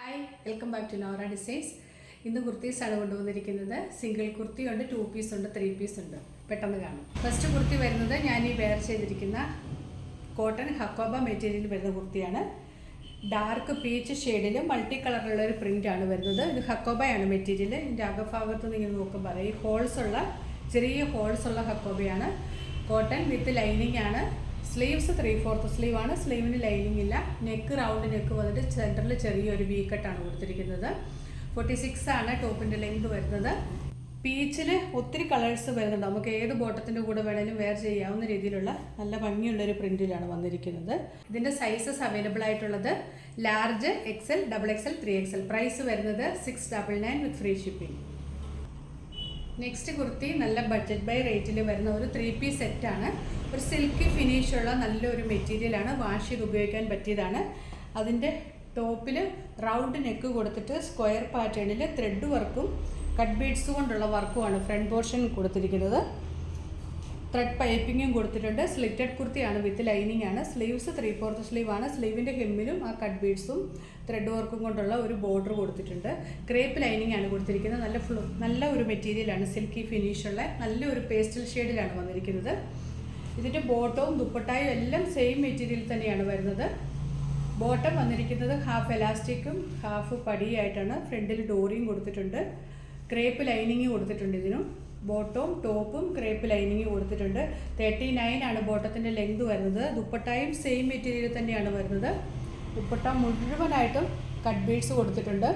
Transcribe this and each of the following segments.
Hi, welcome back to Nora designs. ഇന്ന് കുർത്തീസാണ് കൊണ്ടുവന്നിരിക്കുന്നത്. സിംഗിൾ കുർത്തി ഉണ്ട്, 2 പീസ് ഉണ്ട്, 3 പീസ് ഉണ്ട്. പെട്ടെന്ന് കാണാം. ഫസ്റ്റ് കുർത്തി വരുന്നത് ഞാൻ ഈ വെയർ ചെയ്തിരിക്കുന്ന കോട്ടൺ ഹക്കോബ മെറ്റീരിയൽ വരുന്ന കുർത്തിയാണ്. ഡാർക്ക് പീച്ച് ഷെയ്ഡിൽ മൾട്ടി കളറിലുള്ള ഒരു പ്രിൻ്റാണ് വരുന്നത്. ഇത് ഹക്കോബയാണ് മെറ്റീരിയൽ. ഇതിൻ്റെ അകഭാഗത്ത് നിന്ന് ഇങ്ങനെ നോക്കുമ്പോൾ ഈ ചെറിയ ഹോൾസ് ഉള്ള ഹക്കോബയാണ്. കോട്ടൺ വിത്ത് ലൈനിങ് ആണ്. സ്ലീവ്സ് 3/4 സ്ലീവാണ്. സ്ലീവിന് ലൈനിങ് ഇല്ല. നെക്ക് റൗണ്ട് നെക്ക് വന്നിട്ട് സെൻറ്ററിൽ ചെറിയൊരു വി കട്ടാണ് കൊടുത്തിരിക്കുന്നത്. 46 ആണ് ടോപ്പിൻ്റെ ലെങ്ത് വരുന്നത്. പീച്ചിൽ ഒത്തിരി കളേഴ്സ് വരുന്നുണ്ട്. നമുക്ക് ഏത് ബോട്ടത്തിൻ്റെ കൂടെ വേണമെങ്കിലും വെയർ ചെയ്യാവുന്ന രീതിയിലുള്ള നല്ല ഭംഗിയുള്ളൊരു പ്രിൻറ്റിലാണ് വന്നിരിക്കുന്നത്. ഇതിൻ്റെ സൈസസ് അവൈലബിൾ ആയിട്ടുള്ളത് ലാർജ്, XL, XXL, 3XL. പ്രൈസ് വരുന്നത് 699 with free shipping. Next kurti നല്ല ബഡ്ജറ്റ് ബൈ റേറ്റിൽ വരുന്ന ഒരു 3 പീസ് സെറ്റാണ്. ഒരു സിൽക്കി ഫിനിഷുള്ള നല്ലൊരു മെറ്റീരിയലാണ്. വാഷ് ചെയ്ത് ഉപയോഗിക്കാൻ പറ്റിയതാണ്. അതിൻ്റെ ടോപ്പിൽ റൗണ്ട് നെക്ക് കൊടുത്തിട്ട് സ്ക്വയർ പാറ്റേണിൽ ത്രെഡ് വർക്കും കട്ട് ബീഡ്സ് കൊണ്ടുള്ള വർക്കുമാണ് ഫ്രണ്ട് പോർഷൻ കൊടുത്തിരിക്കുന്നത്. ത്രെഡ് പൈപ്പിങ്ങും കൊടുത്തിട്ടുണ്ട്. സ്ലിറ്റഡ് കുർത്തിയാണ് വിത്ത് ലൈനിങ് ആണ്. സ്ലീവ്സ് 3/4 സ്ലീവാണ്. സ്ലീവിൻ്റെ ഹെമ്മിലും ആ കട്ട് ബീഡ്സും ത്രെഡ് വർക്കും കൊണ്ടുള്ള ഒരു ബോർഡർ കൊടുത്തിട്ടുണ്ട്. ക്രേപ്പ് ലൈനിങ് ആണ് കൊടുത്തിരിക്കുന്നത്. നല്ല ഒരു മെറ്റീരിയലാണ്. സിൽക്കി ഫിനിഷുള്ള നല്ലൊരു പേസ്റ്റൽ ഷെയ്ഡിലാണ് വന്നിരിക്കുന്നത്. ഇതിൻ്റെ ബോട്ടവും ദുപ്പട്ടായും എല്ലാം സെയിം മെറ്റീരിയൽ തന്നെയാണ് വരുന്നത്. ബോട്ടം വന്നിരിക്കുന്നത് ഹാഫ് എലാസ്റ്റിക്കും ഹാഫ് പടിയായിട്ടാണ്. ഫ്രണ്ടിൽ ഡോറിയും കൊടുത്തിട്ടുണ്ട്. ക്രേപ്പ് ലൈനിങ് കൊടുത്തിട്ടുണ്ട്. ഇതിനും ബോട്ടവും ടോപ്പും ക്രേപ്പ് ലൈനിങ് കൊടുത്തിട്ടുണ്ട്. 39 ആണ് ബോട്ടത്തിൻ്റെ ലെങ്ത് വരുന്നത്. ദുപ്പട്ടായും സെയിം മെറ്റീരിയൽ തന്നെയാണ് വരുന്നത്. ദുപ്പട്ട മുഴുവനായിട്ടും കട്ട് ബീഡ്സ് കൊടുത്തിട്ടുണ്ട്.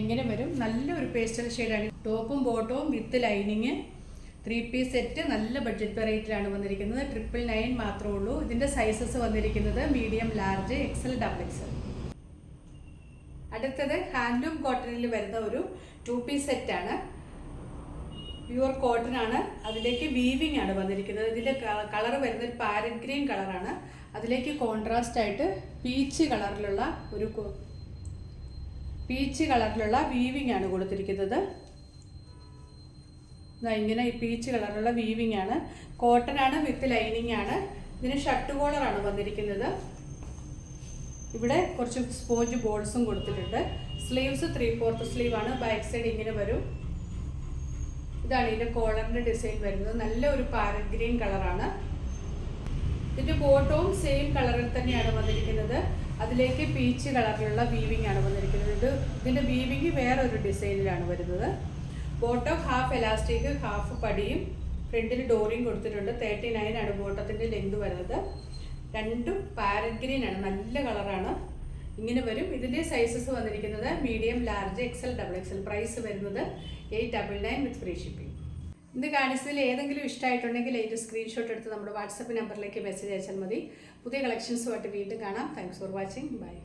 ഇങ്ങനെ വരും. നല്ലൊരു പേസ്റ്റൽ ഷെയ്ഡാണ്. ടോപ്പും ബോട്ടവും വിത്ത് ലൈനിങ് 3 പീസ് സെറ്റ് നല്ല ബഡ്ജറ്റ് റേറ്റിലാണ് വന്നിരിക്കുന്നത്. 999 മാത്രമേ ഉള്ളൂ. ഇതിൻ്റെ സൈസസ് വന്നിരിക്കുന്നത് മീഡിയം, ലാർജ്, XL, XXL. അടുത്തത് ഹാൻഡ്ലൂം കോട്ടണിൽ വരുന്ന ഒരു 2 പീസ് സെറ്റാണ്. പ്യുവർ കോട്ടൺ ആണ്. അതിലേക്ക് വീവിങ് ആണ് വന്നിരിക്കുന്നത്. ഇതിൻ്റെ കളർ വരുന്നത് ഒരു പാരറ്റ് ഗ്രീൻ കളറാണ്. അതിലേക്ക് കോൺട്രാസ്റ്റ് ആയിട്ട് പീച്ച് കളറിലുള്ള വീവിങ് ആണ് കൊടുത്തിരിക്കുന്നത്. ഇങ്ങനെ ഈ പീച്ച് കളറുള്ള വീവിങ് ആണ്. കോട്ടൺ ആണ് വിത്ത് ലൈനിങ് ആണ്. ഇതിന് ഷർട്ട് കോളറാണ് വന്നിരിക്കുന്നത്. ഇവിടെ കുറച്ച് സ്പോഞ്ച് ബോൾസും കൊടുത്തിട്ടുണ്ട്. സ്ലീവ്സ് 3/4 സ്ലീവാണ്. ബാക്ക് സൈഡ് ഇങ്ങനെ വരും. ഇതാണ് ഇതിൻ്റെ കോളറിൻ്റെ ഡിസൈൻ വരുന്നത്. നല്ല ഒരു പാരറ്റ് ഗ്രീൻ കളറാണ്. ഇതിൻ്റെ ബോട്ടവും സെയിം കളറിൽ തന്നെയാണ് വന്നിരിക്കുന്നത്. അതിലേക്ക് പീച്ച് കളറിലുള്ള വീവിങ് ആണ് വന്നിരിക്കുന്നത്. ഇതിൻ്റെ വീവിങ് വേറൊരു ഡിസൈനിലാണ് വരുന്നത്. ബോട്ടം ഹാഫ് എലാസ്റ്റിക് ഹാഫ് പടിയും ഫ്രണ്ടിൽ ഡോറിയും കൊടുത്തിട്ടുണ്ട്. 39 ആണ് ബോട്ടത്തിൻ്റെ ലെങ്ത് വരുന്നത്. രണ്ടും പാരറ്റ് ഗ്രീൻ ആണ്. നല്ല കളറാണ്. ഇങ്ങനെ വരും. ഇതിൻ്റെ സൈസസ് വന്നിരിക്കുന്നത് medium, large, XL, XXL. Price വരുന്നത് 899 വിത്ത് ഫ്രീ ഷിപ്പിംഗ്. ഇത് കാണിച്ചതിൽ ഏതെങ്കിലും ഇഷ്ടമായിട്ടുണ്ടെങ്കിൽ അതിൻ്റെ സ്ക്രീൻഷോട്ട് എടുത്ത് നമ്മുടെ വാട്സപ്പ് നമ്പറിലേക്ക് മെസ്സേജ് അയച്ചാൽ മതി. പുതിയ കളക്ഷൻസുമായിട്ട് വീണ്ടും കാണാം. Thanks for watching. ബൈ.